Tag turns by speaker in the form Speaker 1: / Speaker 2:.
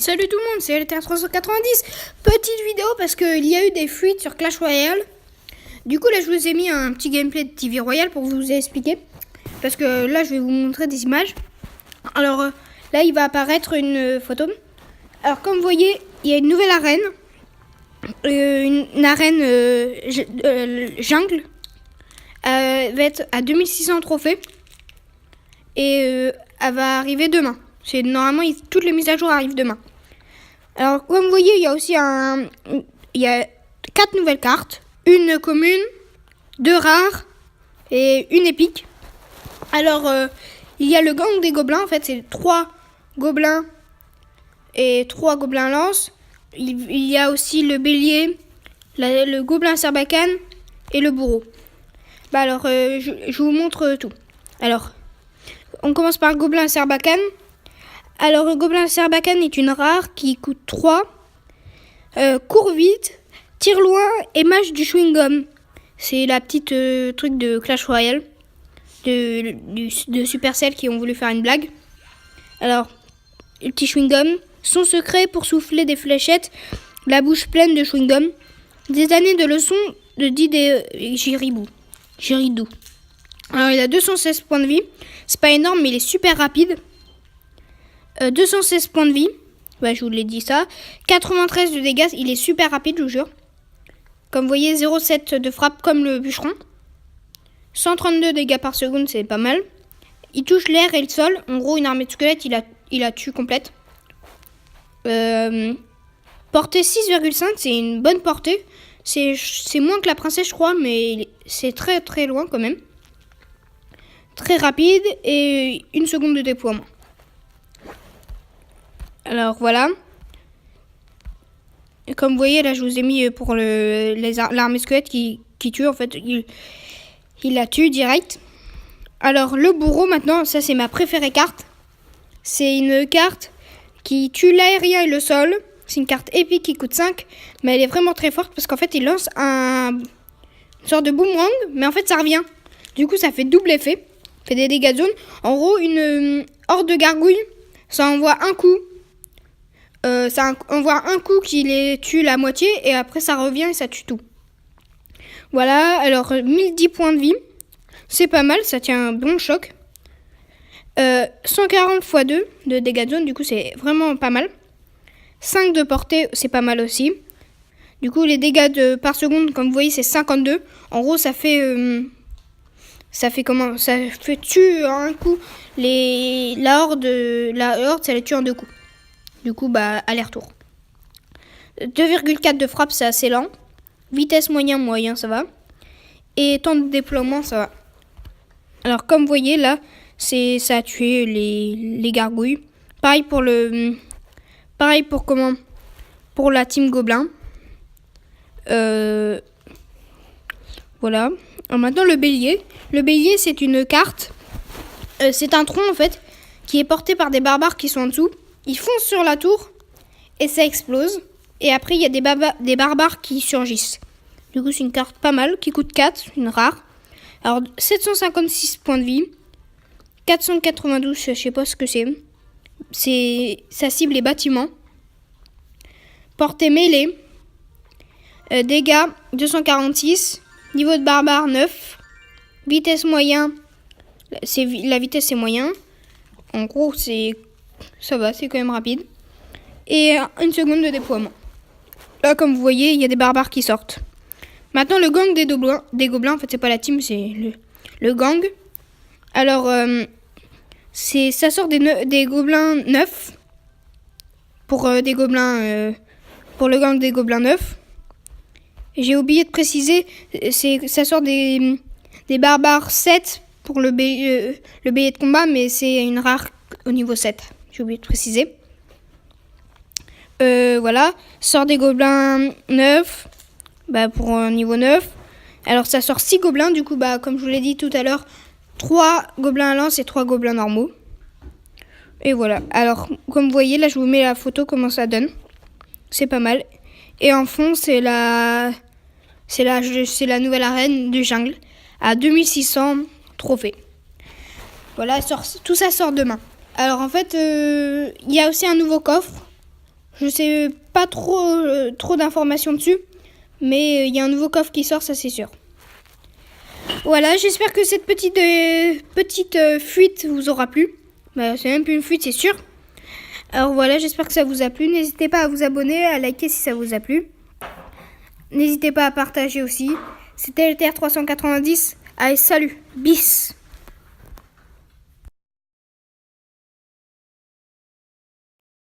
Speaker 1: Salut tout le monde, c'est LTR 390. Petite vidéo parce qu'il y a eu des fuites sur Clash Royale. Du coup là je vous ai mis un petit gameplay de TV Royale pour vous expliquer. Parce que là je vais vous montrer des images. Alors là il va apparaître une photo. Alors comme vous voyez, il y a une nouvelle arène. Une arène jungle. Va être à 2600 trophées. Et elle va arriver demain. Normalement toutes les mises à jour arrivent demain. Alors comme vous voyez, il y a aussi il y a 4 nouvelles cartes, une commune, 2 rares et une épique. Alors il y a le gang des gobelins, en fait c'est 3 gobelins et 3 gobelins lance. Il y a aussi le bélier, le gobelin Sarbacane et le bourreau. Alors je vous montre tout. Alors on commence par le gobelin Sarbacane. Alors, le gobelin Sarbacane est une rare qui coûte 3, court vite, tire loin et mâche du chewing-gum. C'est la petite truc de Clash Royale, de Supercell qui ont voulu faire une blague. Alors, le petit chewing-gum, son secret pour souffler des fléchettes, la bouche pleine de chewing-gum, des années de leçons de Didé Giridou. Alors, il a 216 points de vie, c'est pas énorme mais il est super rapide. 216 points de vie, je vous l'ai dit ça. 93 de dégâts, il est super rapide, je vous jure. Comme vous voyez, 0,7 de frappe comme le bûcheron. 132 dégâts par seconde, c'est pas mal. Il touche l'air et le sol. En gros, une armée de squelettes, il la tue complète. Portée 6,5, c'est une bonne portée. C'est moins que la princesse, je crois, mais c'est très très loin quand même. Très rapide et 1 seconde de déploiement. Alors voilà. Et comme vous voyez, là je vous ai mis pour l'armée squelette qui tue. En fait, il la tue direct. Alors le bourreau maintenant, ça c'est ma préférée carte. C'est une carte qui tue l'aérien et le sol. C'est une carte épique qui coûte 5. Mais elle est vraiment très forte parce qu'en fait il lance une sorte de boomerang. Mais en fait ça revient. Du coup ça fait double effet. Fait des dégâts de zone. En gros, une horde de gargouilles, ça envoie un coup. Ça envoie un coup qui les tue la moitié et après ça revient et ça tue tout. Voilà, alors 1010 points de vie, c'est pas mal, ça tient un bon choc. 140 x 2 de dégâts de zone, du coup c'est vraiment pas mal. 5 de portée, c'est pas mal aussi. Du coup les dégâts par seconde, comme vous voyez, c'est 52. En gros ça fait comment? Ça fait tuer en un coup la horde, ça les tue en 2 coups. Du coup, aller-retour. 2,4 de frappe, c'est assez lent. Vitesse moyen, ça va. Et temps de déploiement, ça va. Alors, comme vous voyez, là, ça a tué les gargouilles. Pareil pour pour la team Gobelin. Voilà. Alors, maintenant, le bélier. Le bélier, c'est une carte. C'est un tronc, en fait, qui est porté par des barbares qui sont en dessous. Ils foncent sur la tour et ça explose. Et après, il y a des barbares qui surgissent. Du coup, c'est une carte pas mal qui coûte 4, une rare. Alors, 756 points de vie. 492, je sais pas ce que c'est. Ça cible les bâtiments. Portée mêlée. Dégâts 246. Niveau de barbare 9. Vitesse moyen. La vitesse c'est moyen. En gros, ça va, c'est quand même rapide. Et 1 seconde de déploiement. Là, comme vous voyez, il y a des barbares qui sortent. Maintenant, le gang des gobelins, en fait, c'est pas la team, c'est le gang. Alors, ça sort des gobelins neufs. Pour le gang des gobelins neufs. J'ai oublié de préciser, ça sort des barbares 7 pour le bélier de combat, mais c'est une rare au niveau 7. J'ai oublié de préciser. Voilà. Sort des gobelins 9. Pour un niveau 9. Alors ça sort 6 gobelins. Du coup, comme je vous l'ai dit tout à l'heure, 3 gobelins à lance et 3 gobelins normaux. Et voilà. Alors, comme vous voyez, là je vous mets la photo comment ça donne. C'est pas mal. Et en fond, c'est la nouvelle arène du jungle. À 2600 trophées. Voilà, tout ça sort demain. Alors en fait, il y a aussi un nouveau coffre Je sais pas trop d'informations dessus. Mais il y a un nouveau coffre qui sort, ça c'est sûr. Voilà, j'espère que cette petite fuite vous aura plu. Bah, c'est même plus une fuite, c'est sûr. Alors voilà, j'espère que ça vous a plu. N'hésitez pas à vous abonner, à liker si ça vous a plu. N'hésitez pas à partager aussi. C'était LTR 390. Allez, salut, bis.